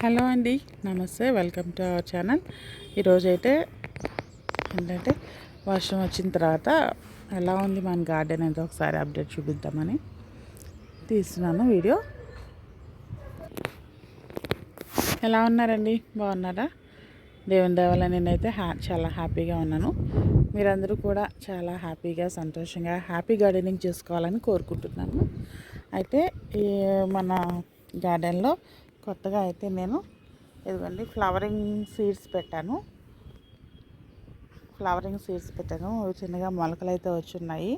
Hello అండి, నమస్తే. Welcome to our channel. ఈరోజైతే ఏంటంటే వర్షం వచ్చిన తర్వాత ఎలా ఉంది మన గార్డెన్ అయితే ఒకసారి అప్డేట్ చూపిద్దామని తీస్తున్నాను వీడియో. ఎలా ఉన్నారండి? బాగున్నారా? దేవుని దయ వల్ల నేనైతే చాలా హ్యాపీగా ఉన్నాను. మీరందరూ కూడా చాలా హ్యాపీగా, సంతోషంగా, హ్యాపీ గార్డెనింగ్ చేసుకోవాలని కోరుకుంటున్నాను. అయితే ఈ మన గార్డెన్లో కొత్తగా అయితే నేను ఇదిగోండి ఫ్లవరింగ్ సీడ్స్ పెట్టాను. చిన్నగా మొలకలు అయితే వచ్చున్నాయి.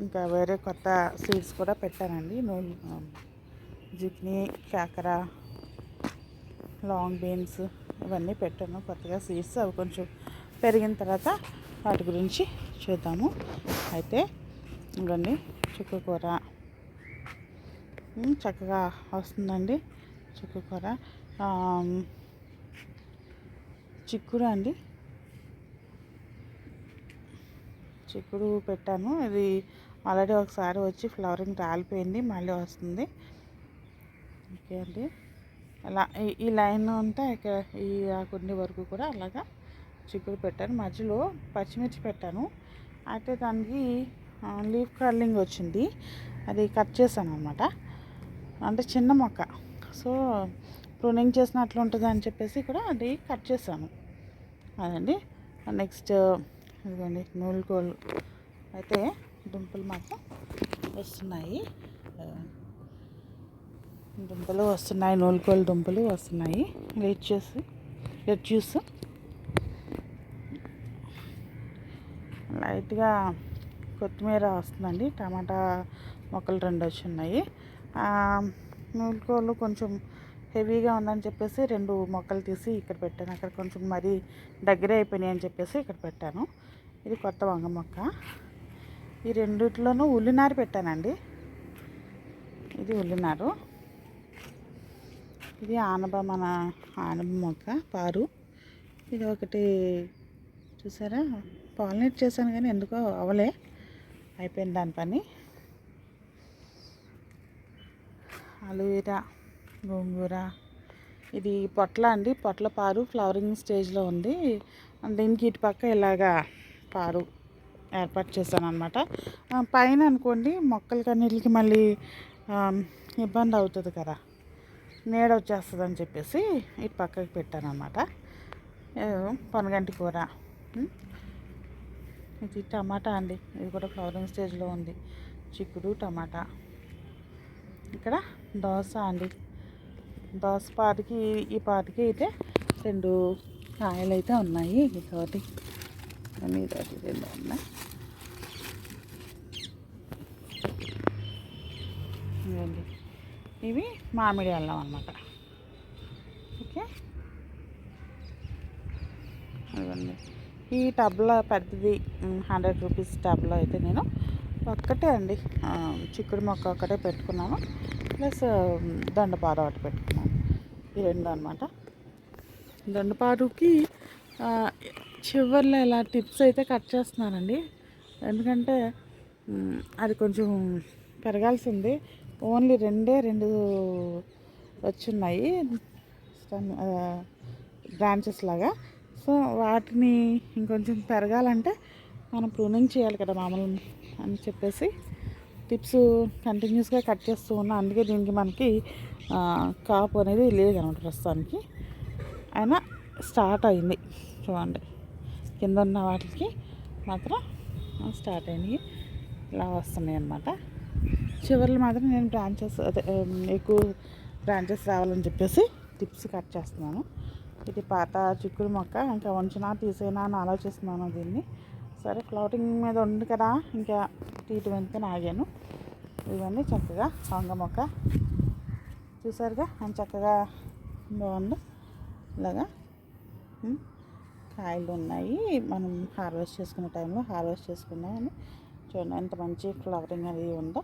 ఇంకా వేరే కొత్త సీడ్స్ కూడా పెట్టానండి. జుక్నీ, కాకర, లాంగ్ బీన్స్ ఇవన్నీ పెట్టాను కొత్తగా సీడ్స్. అవి కొంచెం పెరిగిన తర్వాత వాటి గురించి చూద్దాము. అయితే ఇవన్నీ చుక్కకూర చక్కగా వస్తుందండి. చుక్కకూర, చిక్కుడు అండి, చిక్కుడు పెట్టాను. ఇది ఆల్రెడీ ఒకసారి వచ్చి ఫ్లవరింగ్ రాలిపోయింది, మళ్ళీ వస్తుంది. ఓకే అండి, అలా ఈ లైన్ అంతా ఇక్కడ ఈ కుండి వరకు కూడా అలాగా చిక్కుడు పెట్టాను. మధ్యలో పచ్చిమిర్చి పెట్టాను. అయితే దానికి లీఫ్ కర్లింగ్ వచ్చింది, అది కట్ చేశాను అనమాట. అంటే చిన్న మొక్క, సో ప్రూనింగ్ చేసినట్లు ఉంటుంది అని చెప్పేసి కూడా అది కట్ చేశాను. అదండి. నెక్స్ట్ ఇదిగోండి నూలుకోలు అయితే దుంపలు మాత్రం వస్తున్నాయి. నూలుకోలు దుంపలు వస్తున్నాయి. లెట్యూస్ లైట్గా కొత్తిమీర వస్తుందండి. టమాటా మొక్కలు 2 వచ్చున్నాయి. నూలుకోలు కొంచెం హెవీగా ఉందని చెప్పేసి 2 మొక్కలు తీసి ఇక్కడ పెట్టాను. అక్కడ కొంచెం మరీ దగ్గరే అయిపోయినాయి అని చెప్పేసి ఇక్కడ పెట్టాను. ఇది కొత్త వంగ మొక్క. ఈ రెండిట్లోనూ ఉల్లినారు పెట్టానండి. ఇది ఉల్లినారు. ఇది మన ఆనబ మొక్క పారు. ఇది ఒకటి చూసారా, పాలినేట్ చేశాను కానీ ఎందుకో అవలే, అయిపోయింది దాని పని. అలోవెరా, గోంగూర, ఇది పొట్ల అండి, పొట్ల పారు ఫ్లవరింగ్ స్టేజ్లో ఉంది. దీనికి ఇటు పక్క ఇలాగా పారు ఏర్పాటు చేశాను అనమాట. పైన అనుకోండి మొక్కలకి అన్నిటికి మళ్ళీ ఇబ్బంది అవుతుంది కదా, నీడ వచ్చేస్తుంది అని చెప్పేసి ఇటు పక్కకి పెట్టాను అనమాట. పొనగంటి కూర, ఇది టమాటా అండి, ఇది కూడా ఫ్లవరింగ్ స్టేజ్లో ఉంది. చిక్కుడు, టమాటా. ఇక్కడ దోస అండి, దోస పాటికి ఈ పాటికి అయితే 2 కాయలు అయితే ఉన్నాయి. ఇదొకటి 2 ఉన్నాయి. ఇవ్వండి, ఇవి మామిడి అల్లం అన్నమాట. ఓకే, ఇవ్వండి. ఈ టబ్లో పెద్దది 100 రూపీస్ టబ్లో అయితే నేను ఒక్కటే అండి చిక్కుడు మొక్క ఒక్కటే పెట్టుకున్నాను, ప్లస్ దొండపారు ఒకటి పెట్టుకున్నాను. ఈ 2 అనమాట. దొండపారుకి చివర్లో ఇలా టిప్స్ అయితే కట్ చేస్తున్నానండి, ఎందుకంటే అది కొంచెం పెరగాల్సింది. ఓన్లీ 2 వచ్చున్నాయి బ్రాంచెస్ లాగా. సో వాటిని ఇంకొంచెం పెరగాలంటే మనం ప్రూనింగ్ చేయాలి కదా మామూలు అని చెప్పేసి టిప్స్ కంటిన్యూస్గా కట్ చేస్తూ ఉన్నాం. అందుకే దీనికి మనకి కాపు అనేది లేదనమాట ప్రస్తుతానికి. అయినా స్టార్ట్ అయింది చూడండి, కింద ఉన్న వాటికి మాత్రం స్టార్ట్ అయినాయి, ఇలా వస్తున్నాయి అన్నమాట. చివర్లు మాత్రం నేను ఎక్కువ బ్రాంచెస్ రావాలని చెప్పేసి టిప్స్ కట్ చేస్తున్నాను. ఇది పాత చిక్కుడు మొక్క, ఇంకా వంచినా తీసేనా అని ఆలోచిస్తున్నాను దీన్ని. సరే ఫ్లవరింగ్ మీద ఉంది కదా, ఇంకా ట్రీట్మెంట్కి ఆగాను. ఇవన్నీ చక్కగా వంగ మొక్క చూసారుగా, అని చక్కగా బాగుంది. ఇలాగా కాయలు ఉన్నాయి. మనం హార్వెస్ట్ చేసుకునే టైంలో హార్వెస్ట్ చేసుకున్నామని చూడండి ఎంత మంచి ఫ్లవరింగ్ అనేది ఉందో.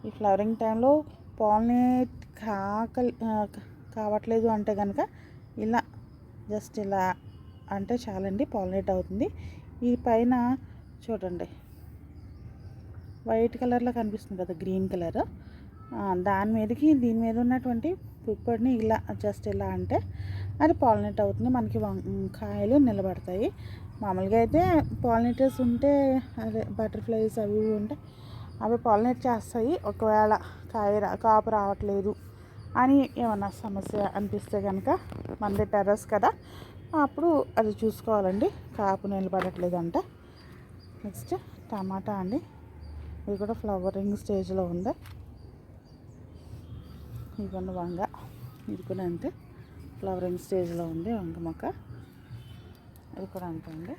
ఈ ఫ్లవరింగ్ టైంలో పాలినేట్ కావట్లేదు అంటే కనుక ఇలా జస్ట్ ఇలా అంటే చాలండి, పాలినేట్ అవుతుంది. ఈ పైన చూడండి వైట్ కలర్లో కనిపిస్తుంది కదా, గ్రీన్ కలర్, దాని మీదకి దీని మీద ఉన్నటువంటి పుప్పొడిని ఇలా జస్ట్ ఇలా అంటే అది పాలినేట్ అవుతుంది, మనకి కాయలు నిలబడతాయి. మామూలుగా అయితే పాలినేటర్స్ ఉంటే అదే బటర్ఫ్లైస్ అవి ఉంటే అవి పాలినేట్ చేస్తాయి. ఒకవేళ కాపు రావట్లేదు అని ఏమన్నా సమస్య అనిపిస్తే కనుక మనది టెర్రస్ కదా, అప్పుడు అది చూసుకోవాలండి, కాపు నిలబడట్లేదంటే. నెక్స్ట్ టమాటా అండి, ఇది కూడా ఫ్లవరింగ్ స్టేజ్లో ఉంది. ఇవన్నీ వంగ, ఇది కూడా అంతే ఫ్లవరింగ్ స్టేజ్లో ఉంది వంగ మొక్క. ఇది కూడా అంతే అండి.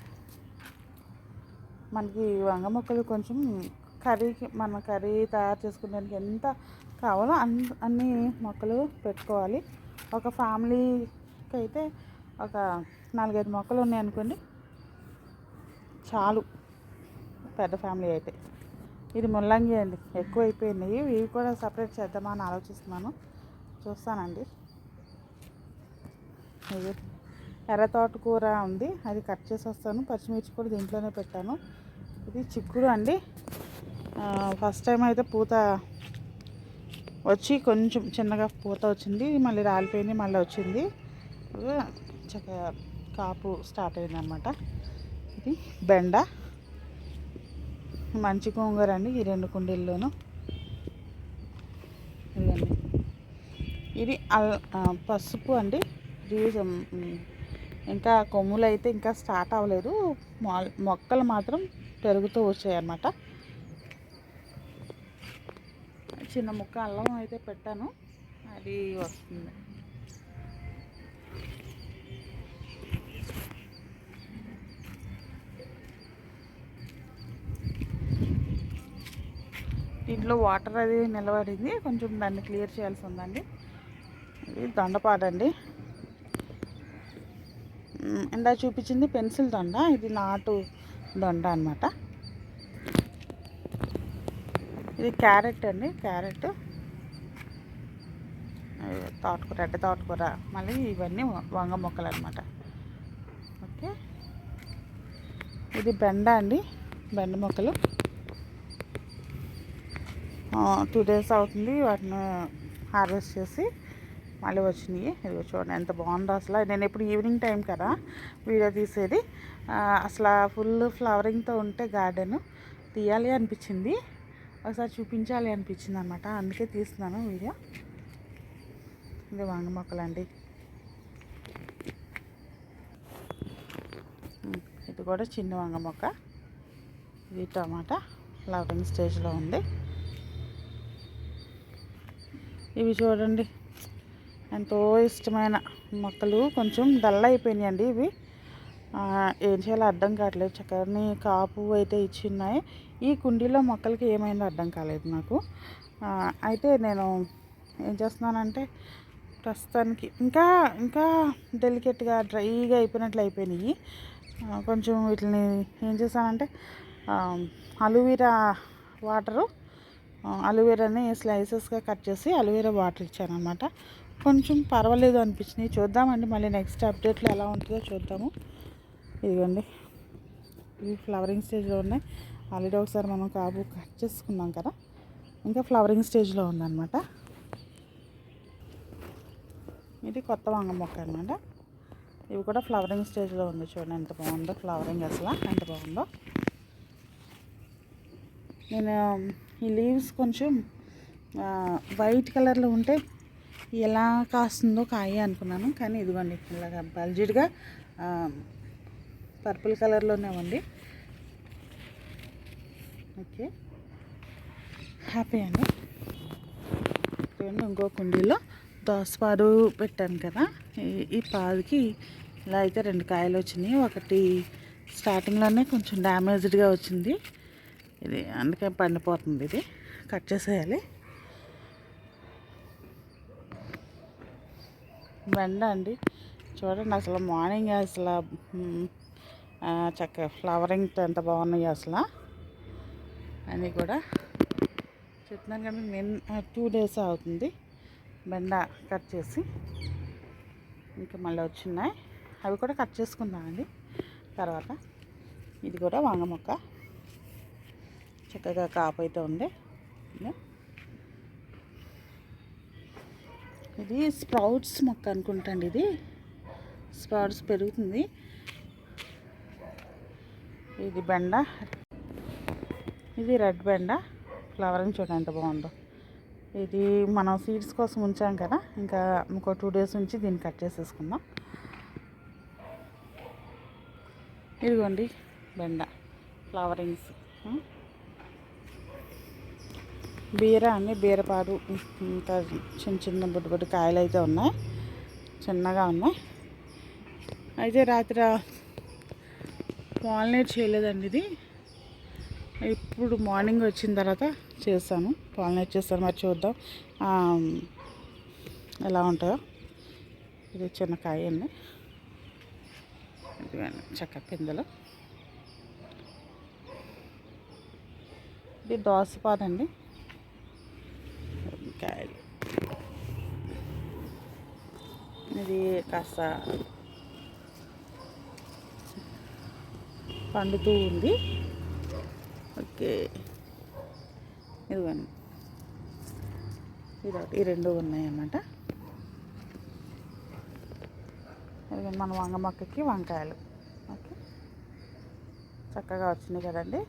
మనకి వంగ మొక్కలు కొంచెం కర్రీకి, మన కర్రీ తయారు చేసుకునేందుకు ఎంత కావాలో అన్ని మొక్కలు పెట్టుకోవాలి. ఒక ఫ్యామిలీకి అయితే ఒక 4-5 మొక్కలు ఉన్నాయనుకోండి చాలు, పెద్ద ఫ్యామిలీ అయితే. ఇది ముల్లంగి అండి, ఎక్కువ అయిపోయినాయి, ఇవి కూడా సపరేట్ చేద్దామా అని ఆలోచిస్తున్నాను, చూస్తానండి. ఇది ఎర్ర తోటకూర ఉంది, అది కట్ చేసి వస్తాను. పచ్చిమిర్చి కూడా దీంట్లోనే పెట్టాను. ఇది చిక్కుడు అండి, ఫస్ట్ టైం అయితే పూత వచ్చి కొంచెం చిన్నగా పూత వచ్చింది, మళ్ళీ రాలిపోయింది, మళ్ళీ వచ్చింది, చక్కగా కాపు స్టార్ట్ అయిందనమాట. ఇది బెండ, మంచి గోంగూర అండి, ఈ 2 కుండీల్లోనూ. ఇదండి, ఇది పసుపు అండి. ఇంకా కొమ్ములు అయితే ఇంకా స్టార్ట్ అవ్వలేదు, మొక్కలు మాత్రం పెరుగుతూ వచ్చాయి అన్నమాట. చిన్న ముక్క అల్లం అయితే పెట్టాను, అది వస్తుంది. దీంట్లో వాటర్ అది నిలబడింది, కొంచెం దాన్ని క్లియర్ చేయాల్సి ఉందండి. ఇది దొండపాదండి, ఇందా చూపించింది పెన్సిల్ దొండ, ఇది నాటు దొండ అనమాట. ఇది క్యారెట్ అండి, క్యారెట్, తోటకూర, రెడ్డ తోటకూర, మళ్ళీ ఇవన్నీ వంగ మొక్కలు అనమాట. ఓకే, ఇది బెండ అండి, బెండ మొక్కలు 2 days అవుతుంది వాటిని హార్వెస్ట్ చేసి మళ్ళీ వచ్చినాయి. ఇది చూడండి ఎంత బాగుందో అసలు. నేను ఎప్పుడు ఈవినింగ్ టైం కదా వీడియో తీసేది, అసలు ఫుల్ ఫ్లవరింగ్తో ఉంటే గార్డెన్ తీయాలి అనిపించింది, ఒకసారి చూపించాలి అనిపించింది అనమాట, అందుకే తీస్తున్నాను వీడియో. ఇది వంగ మొక్కలండి, ఇది కూడా చిన్న వంగ మొక్క. ఇది టమాటా ఫ్లవరింగ్ స్టేజ్లో ఉంది. ఇవి చూడండి ఎంతో ఇష్టమైన మొక్కలు, కొంచెం డల్ అయిపోయినాయండి ఇవి, ఏం చేయాలో అర్థం కావట్లేదు. చక్కని కాపు అయితే ఇచ్చిన్నాయి, ఈ కుండీలో మొక్కలకి ఏమైందో అర్థం కాలేదు నాకు. అయితే నేను ఏం చేస్తున్నానంటే ప్రస్తుతానికి ఇంకా డెలికేట్గా డ్రైగా అయిపోయినాయి. కొంచెం వీటిని ఏం చేశానంటే అలోవెరా వాటరు, అలోవెరాని స్లైసెస్గా కట్ చేసి అలోవెరా వాటర్ ఇచ్చాను అనమాట. కొంచెం పర్వాలేదు అనిపించినాయి, చూద్దామండి మళ్ళీ నెక్స్ట్ అప్డేట్లో ఎలా ఉంటుందో చూద్దాము. ఇదిగోండి, ఇవి ఫ్లవరింగ్ స్టేజ్లో ఉన్నాయి. ఆల్రెడీ ఒకసారి మనం కాపు కట్ చేసుకున్నాం కదా, ఇంకా ఫ్లవరింగ్ స్టేజ్లో ఉందన్నమాట. ఇది కొత్త వంగ మొక్క అనమాట, ఇవి కూడా ఫ్లవరింగ్ స్టేజ్లో ఉంది. చూడండి ఎంత బాగుందో ఫ్లవరింగ్, అసలు ఎంత బాగుందో. నేను ఈ లీవ్స్ కొంచెం వైట్ కలర్లో ఉంటే ఎలా కాస్తుందో కాయ అనుకున్నాను, కానీ ఇదిగోండి ఇలాగా బల్జిడ్గా పర్పుల్ కలర్లోనే ఉంది. ఓకే, హ్యాపీ అండి. ఇంకో కుండీలో దోసపాదు పెట్టాను కదా, ఈ పాదుకి ఇలా అయితే 2 కాయలు వచ్చినాయి. ఒకటి స్టార్టింగ్లోనే కొంచెం డ్యామేజ్డ్గా వచ్చింది, ఇది అందుకే పండిపోతుంది, ఇది కట్ చేసేయాలి. బెండ అండి, చూడండి అసలు మార్నింగ్ అసలు చక్కగా ఫ్లవరింగ్తో ఎంత బాగున్నాయి అసలు. అన్నీ కూడా చెప్తున్నాను కానీ నేను 2 days అవుతుంది బెండ కట్ చేసి, ఇంకా మళ్ళీ వచ్చినాయి, అవి కూడా కట్ చేసుకుందామండి తర్వాత. ఇది కూడా వంగ మొక్క చక్కగా కాపు అయితే ఉంది. ఇది స్ప్రౌట్స్ మొక్క అనుకుంటాండి. ఇది స్ప్రౌట్స్ పెరుగుతుంది. ఇది బెండ, ఇది రెడ్ బెండ. ఫ్లవరింగ్ చూడండి ఎంత బాగుందో. ఇది మనం సీడ్స్ కోసం ఉంచాం కదా, ఇంకా ఇంకో 2 days నుంచి దీన్ని కట్ చేసేసుకుందాం. ఇదిగోండి బెండ ఫ్లవరింగ్స్. బీర అండి, బీరపాదు. ఇంకా చిన్న చిన్న బుడ్డి బుడ్డి కాయలు అయితే ఉన్నాయి, చిన్నగా ఉన్నాయి. అయితే రాత్రి పాలినేట్ చేయలేదండి. ఇది ఇప్పుడు మార్నింగ్ వచ్చిన తర్వాత చేస్తాను, పాలినేట్ చేస్తాను. మరి చూద్దాం ఎలా ఉంటాయో. ఇది చిన్న కాయ అండి, ఇదిగోండి చక్క పిందెలు. ఇది దోసపాదండి, కాయలు. ఇది కాస్త పండుతూ ఉంది. ఓకే, ఇదిగోండి ఈ 2 ఉన్నాయన్నమాట. ఇదిగోండి మన వంగ మొక్కకి వంకాయలు. ఓకే, చక్కగా వచ్చినాయి కదండి.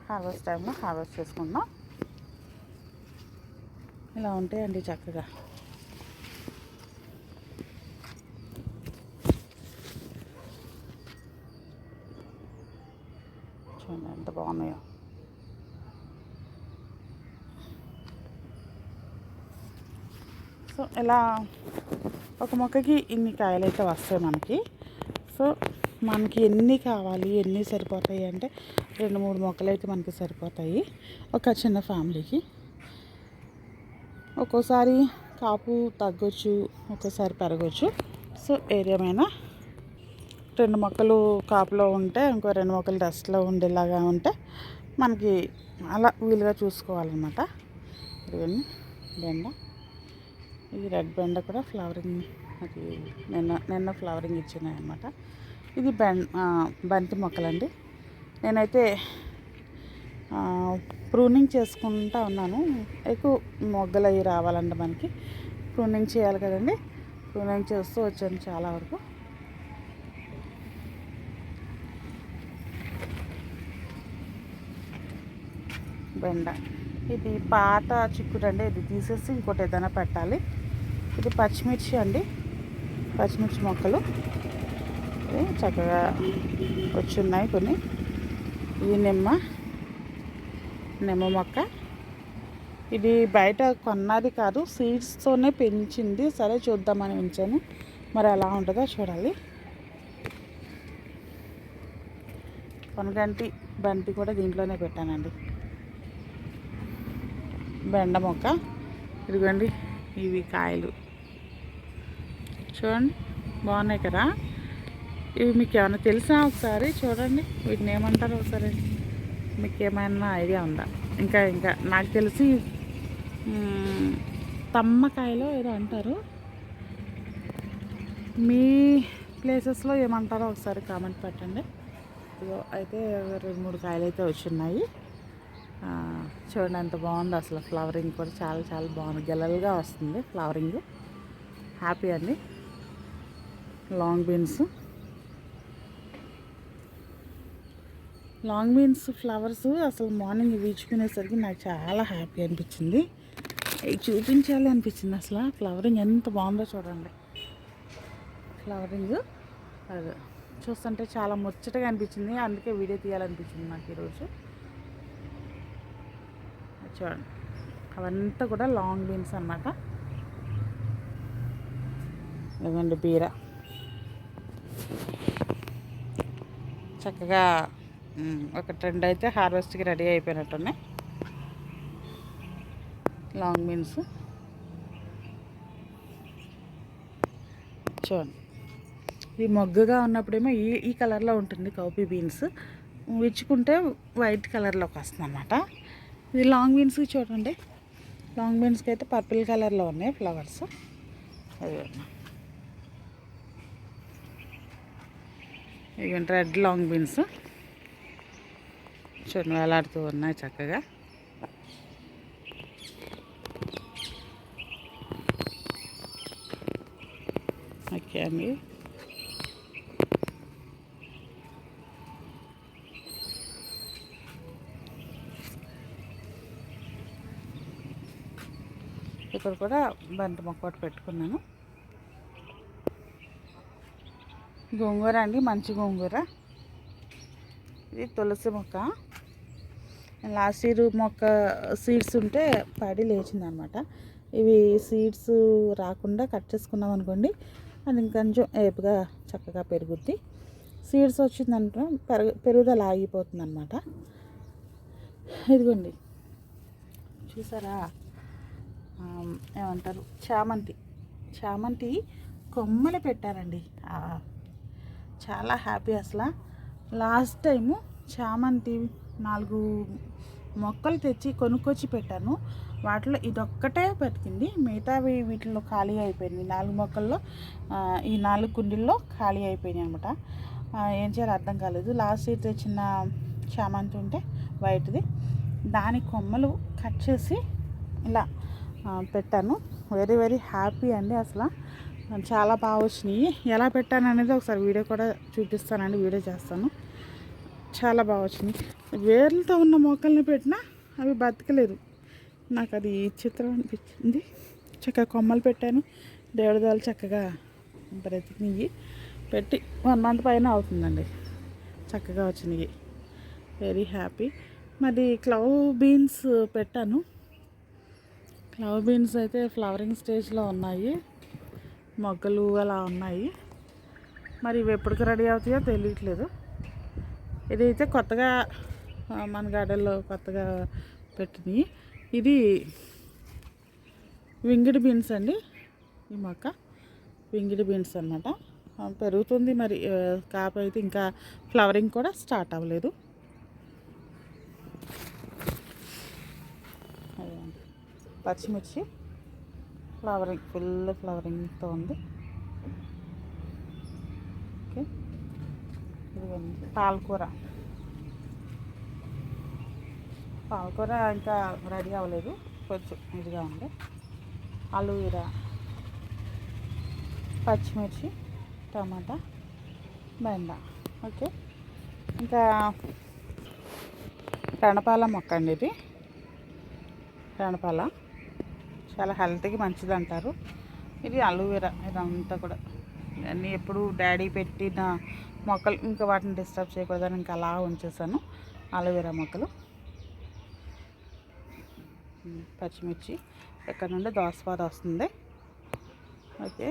హార్వెస్ట్ టైంలో హార్వెస్ట్ చేసుకుందాం. ఇలా ఉంటాయండి చక్కగా. చూడండి ఎంత బాగున్నాయో. సో ఇలా ఒక మొక్కకి ఇన్ని కాయలు అయితే వస్తాయి మనకి. సో మనకి ఎన్ని కావాలి, ఎన్ని సరిపోతాయి అంటే 2-3 మొక్కలు అయితే మనకి సరిపోతాయి ఒక చిన్న ఫ్యామిలీకి. ఒక్కోసారి కాపు తగ్గొచ్చు, ఒక్కోసారి పెరగచ్చు. సో ఏదేమైనా 2 మొక్కలు కాపులో ఉంటే ఇంకో 2 మొక్కలు రెస్ట్లో ఉండేలాగా ఉంటే మనకి అలా వీలుగా చూసుకోవాలన్నమాట. ఇవన్నీ బెండ, ఇది రెడ్ బెండ కూడా ఫ్లవరింగ్. అది నిన్న ఫ్లవరింగ్ ఇచ్చినాయి అన్నమాట. ఇది బంతి మొక్కలండి. నేనైతే ప్రూనింగ్ చేసుకుంటా ఉన్నాను. ఎక్కువ మొగ్గలు అవి రావాలంటే మనకి ప్రూనింగ్ చేయాలి కదండి. ప్రూనింగ్ చేస్తూ వచ్చాను చాలా వరకు. బెండ, ఇది పాత చిక్కుడు అండి. ఇది తీసేసి ఇంకోటి ఏదైనా పెట్టాలి. ఇది పచ్చిమిర్చి అండి, పచ్చిమిర్చి మొక్కలు చక్కగా వచ్చున్నాయి కొన్ని. ఇది నిమ్మ మొక్క. ఇది బయట కొన్నది కాదు, సీడ్స్తోనే పెంచింది. సరే చూద్దామని ఉంచాను, మరి ఎలా ఉంటుందో చూడాలి. కొనగంటి బంతి కూడా దీంట్లోనే పెట్టానండి. బెండ మొక్క, ఇదిగోండి ఇవి కాయలు చూడండి బాగున్నాయి కదా. ఇవి మీకు ఏమైనా తెలుసా? ఒకసారి చూడండి, వీటిని ఏమంటారు ఒకసారి, మీకు ఏమైనా ఐడియా ఉందా? ఇంకా నాకు తెలిసి తమ్మకాయలో ఏదో అంటారు. మీ ప్లేసెస్లో ఏమంటారో ఒకసారి కామెంట్ పెట్టండి. ఇదో అయితే 2-3 కాయలు అయితే వచ్చున్నాయి. చూడండి ఎంత బాగుంది అసలు. ఫ్లవరింగ్ కూడా చాలా చాలా బాగుంది, గెలలుగా వస్తుంది ఫ్లవరింగ్. హ్యాపీ అండి. లాంగ్ బీన్స్ ఫ్లవర్స్ అసలు మార్నింగ్ వీచుకునేసరికి నాకు చాలా హ్యాపీ అనిపించింది. అవి చూపించాలి అనిపించింది. అసలు ఫ్లవరింగ్ ఎంత బాగుందో చూడండి. ఫ్లవరింగ్ అది చూస్తుంటే చాలా ముచ్చటగా అనిపించింది, అందుకే వీడియో తీయాలనిపించింది నాకు ఈరోజు. చూడండి అవంతా కూడా లాంగ్ బీన్స్ అన్నమాట. ఇదండి బీర, చక్కగా ఒక 2 అయితే హార్వెస్ట్కి రెడీ అయిపోయినట్టున్నాయి. లాంగ్ బీన్స్ చూడండి. ఇది మొగ్గగా ఉన్నప్పుడేమో ఈ కలర్లో ఉంటుంది కౌపీ బీన్స్, విచ్చుకుంటే వైట్ కలర్లోకి వస్తుంది అన్నమాట. ఇది లాంగ్ బీన్స్కి చూడండి, లాంగ్ బీన్స్కి అయితే పర్పుల్ కలర్లో ఉన్నాయి ఫ్లవర్స్. ఇవి రెడ్ లాంగ్ బీన్స్ చూడండి వేలాడుతూ ఉన్నాయి చక్కగా. ఓకే అండి. ఇక్కడ కూడా బంతి మొక్క ఒకటి పెట్టుకున్నాను. గోంగూర అండి, మంచి గోంగూర. ఇది తులసి మొక్క. లాస్ట్ ఇయర్ మొక్క సీడ్స్ ఉంటే పడి లేచిందనమాట. ఇవి సీడ్స్ రాకుండా కట్ చేసుకున్నాం అనుకోండి, అది ఇంకొంచెం ఏపుగా చక్కగా పెరుగుద్ది. సీడ్స్ వచ్చిందంటే పెరుగుదల ఆగిపోతుంది అనమాట. ఇదిగోండి చూసారా, ఏమంటారు, చామంతి కొమ్మలు పెట్టారండి. చాలా హ్యాపీ అసలు. లాస్ట్ టైము చామంతి 4 మొక్కలు తెచ్చి కొనుక్కొచ్చి పెట్టాను. వాటిలో ఇదొక్కటే బతికింది, మిగతావి వీటిలో ఖాళీ అయిపోయింది. 4 మొక్కల్లో ఈ 4 కుండీల్లో ఖాళీ అయిపోయినాయి అనమాట. ఏం చేయాలో అర్థం కాలేదు. లాస్ట్ ఇయర్ తెచ్చిన చామంతి ఉంటే వైట్ది, దాని కొమ్మలు కట్ చేసి ఇలా పెట్టాను. వెరీ వెరీ హ్యాపీ అండి. అసలు చాలా బాగా వచ్చినాయి. ఎలా పెట్టాను అనేది ఒకసారి వీడియో కూడా చూపిస్తానండి, వీడియో చేస్తాను. చాలా బాగా వచ్చినాయి. వేర్లతో ఉన్న మొక్కల్ని పెట్టినా అవి బతకలేదు. నాకు అది చిత్రం అనిపించింది. చక్కగా కొమ్మలు పెట్టాను, దేవుడిదాలు చక్కగా బ్రతికినాయి. పెట్టి 1 మంత్ పైన అవుతుందండి, చక్కగా వచ్చినాయి. Very happy. మరి క్లవ్ బీన్స్ పెట్టాను. క్లవ్ బీన్స్ అయితే ఫ్లవరింగ్ స్టేజ్లో ఉన్నాయి, మొగ్గలు అలా ఉన్నాయి. మరి ఇవి ఎప్పటికి రెడీ అవుతాయో తెలియట్లేదు. ఇదైతే కొత్తగా మన గార్డెన్లో కొత్తగా పెట్టినవి. ఇది వింగిడ్ బీన్స్ అండి. ఈ మొక్క వింగిడ్ బీన్స్ అన్నమాట. పెరుగుతుంది. మరి కాపు అయితే ఇంకా ఫ్లవరింగ్ కూడా స్టార్ట్ అవ్వలేదు. పచ్చిమిర్చి ఫ్లవరింగ్, ఫుల్ ఫ్లవరింగ్తో ఉంది. ఓకే, ఇదిగోండి పాలకూర ఇంకా రెడీ అవ్వలేదు, కొంచెం ఇదిగా ఉంది. అలోవెరా, పచ్చిమిర్చి, టమాటా, బెండ. ఓకే, ఇంకా రణపాల మొక్క అండి. ఇది రణపాల చాలా హెల్త్కి మంచిది అంటారు. ఇది అలోవెరా. ఇదంతా కూడా అన్నీ ఎప్పుడు డాడీ పెట్టిన మొక్కలు, ఇంకా వాటిని డిస్టర్బ్ చేయకూడదని ఇంకా అలా ఉంచేసాను. అలోవెరా మొక్కలు, పచ్చిమిర్చి, ఎక్కడ నుండి దోసపాద వస్తుంది. ఓకే,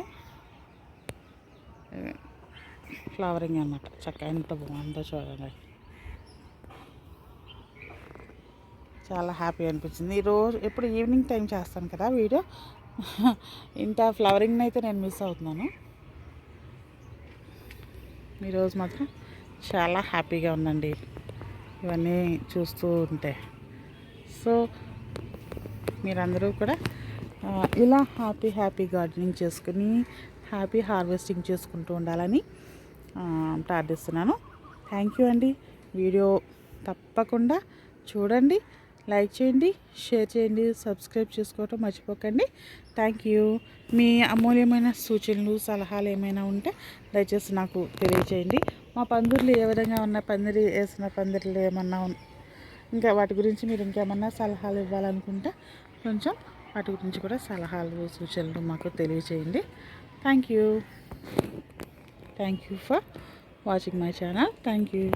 ఫ్లవరింగ్ అన్నమాట. చక్కగా ఎంత బాగుందో చూడండి, చాలా హ్యాపీ అనిపించింది. ఈరోజు ఎప్పుడు ఈవినింగ్ టైం చేస్తాను కదా వీడియో, ఇంత ఫ్లవరింగ్ని అయితే నేను మిస్ అవుతున్నాను. ఈరోజు మాత్రం చాలా హ్యాపీగా ఉందండి ఇవన్నీ చూస్తూ ఉంటే. సో మీరందరూ కూడా ఇలా హ్యాపీ గార్డెనింగ్ చేసుకుని హ్యాపీ హార్వెస్టింగ్ చేసుకుంటూ ఉండాలని ప్రార్థిస్తున్నాను. థ్యాంక్ యూ అండి. వీడియో తప్పకుండా చూడండి, లైక్ చేయండి, షేర్ చేయండి, సబ్స్క్రైబ్ చేసుకోవటం మర్చిపోకండి. Thank you. మీ అమూల్యమైన సూచనలు, సలహాలు ఏమైనా ఉంటే దయచేసి నాకు తెలియచేయండి. మా పందిర్లు ఏ విధంగా ఉన్న పందిరి వేసిన పందిర్లు ఏమన్నా ఇంకా వాటి గురించి మీరు ఇంకేమన్నా సలహాలు ఇవ్వాలనుకుంటే కొంచెం వాటి గురించి కూడా సలహాలు, సూచనలు మాకు తెలియచేయండి. Thank you for watching my channel. Thank you.